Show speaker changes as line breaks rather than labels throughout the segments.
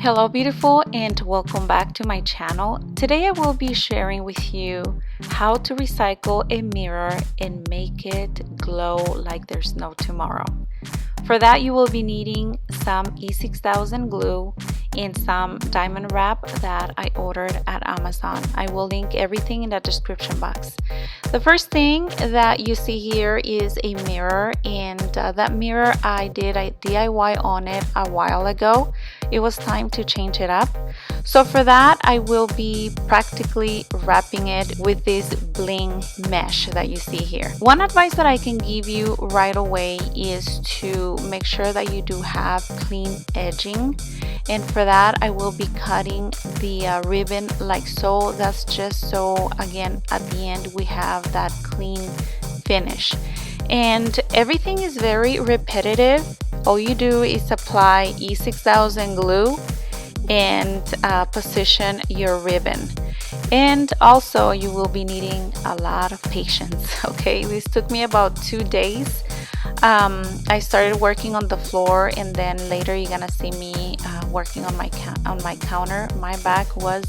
Hello beautiful, and welcome back to my channel. Today I will be sharing with you how to recycle a mirror and make it glow like there's no tomorrow. For that you will be needing some E6000 glue and some diamond wrap that I ordered at Amazon. I will link everything in the description box. The first thing that you see here is a mirror, and that mirror I did a DIY on it a while ago. It was time to change it up. So for that I will be practically wrapping it with this bling mesh that you see here. One advice that I can give you right away is to make sure that you do have clean edging, and for that I will be cutting the ribbon like so. That's just so again at the end we have that clean finish. And everything is very repetitive. All you do is apply E6000 glue and position your ribbon. And also you will be needing a lot of patience. Okay, this took me about 2 days. I started working on the floor, and then later you're gonna see me working on my counter. My back was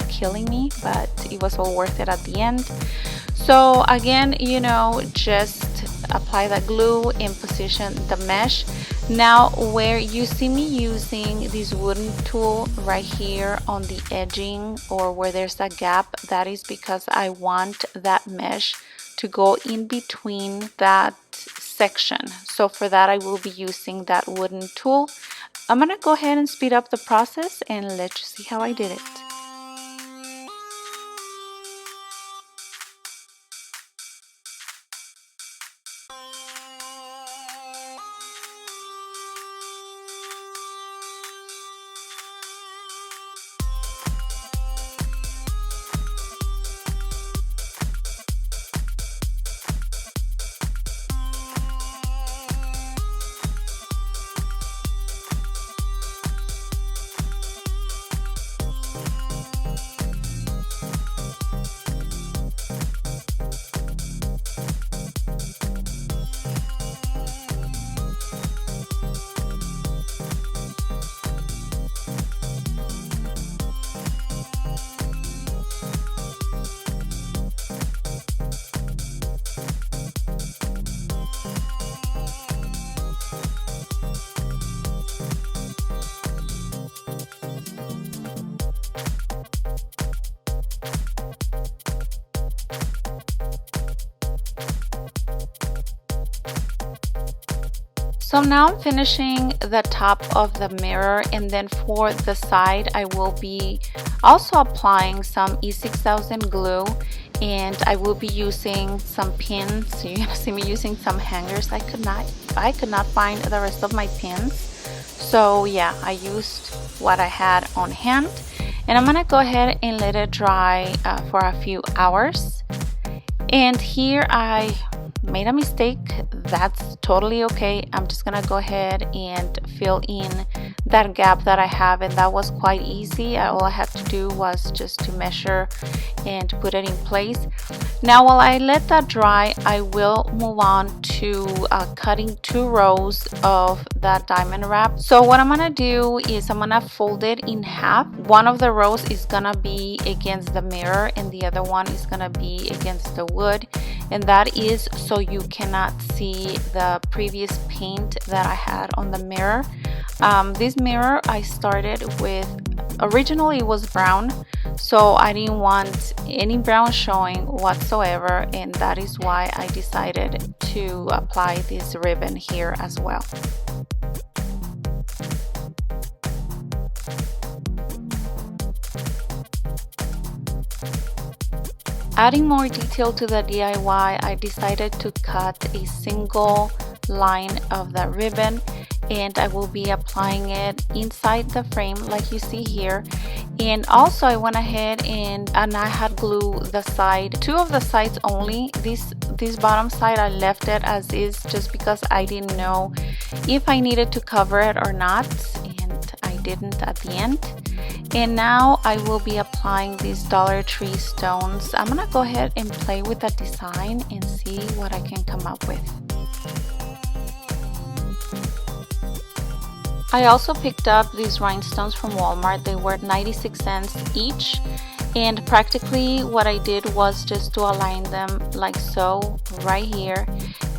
killing me, but it was all worth it at the end. So again, you know, just apply the glue and position the mesh. Now where you see me using this wooden tool right here on the edging or where there's a gap, that is because I want that mesh to go in between that section. So for that I will be using that wooden tool. I'm gonna go ahead and speed up the process and let you see how I did it. So now I'm finishing the top of the mirror, and then for the side I will be also applying some E6000 glue, and I will be using some pins. So you're gonna see me using some hangers. I could not find the rest of my pins, so yeah, I used what I had on hand, and I'm gonna go ahead and let it dry for a few hours. And here I made a mistake. That's totally okay. I'm just gonna go ahead and fill in that gap that I have, and that was quite easy. All I had to do was just to measure and put it in place. Now while I let that dry, I will move on to cutting 2 rows of that diamond wrap. So what I'm gonna do is I'm gonna fold it in half. One of the rows is gonna be against the mirror and the other one is gonna be against the wood, and that is so you cannot see the previous paint that I had on the mirror. This mirror I started with, originally it was brown, so I didn't want any brown showing whatsoever, and that is why I decided to apply this ribbon here as well. Adding more detail to the DIY, I decided to cut a single line of that ribbon, and I will be applying it inside the frame like you see here. And also I went ahead and I had glue the side, 2 of the sides only. This bottom side I left it as is just because I didn't know if I needed to cover it or not, and I didn't at the end. And now I will be applying these Dollar Tree stones. I'm gonna go ahead and play with the design and see what I can come up with. I also picked up these rhinestones from Walmart. They were 96 cents each, and practically what I did was just to align them like so right here.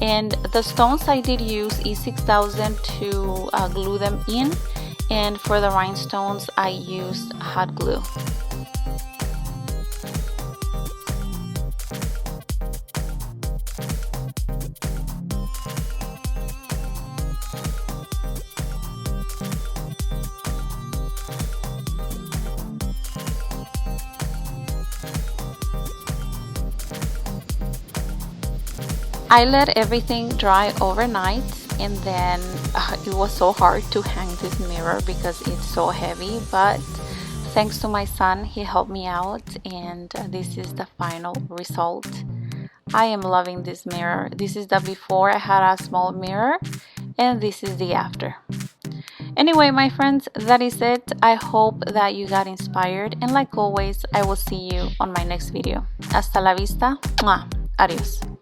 And the stones I did use E6000 to glue them in, and for the rhinestones I used hot glue. I let everything dry overnight, and then it was so hard to hang this mirror because it's so heavy, but thanks to my son, he helped me out, and this is the final result. I am loving this mirror. This is the before I had a small mirror, and this is the after. Anyway, my friends, that is it. I hope that you got inspired, and like always, I will see you on my next video. Hasta la vista. Mwah. Adios.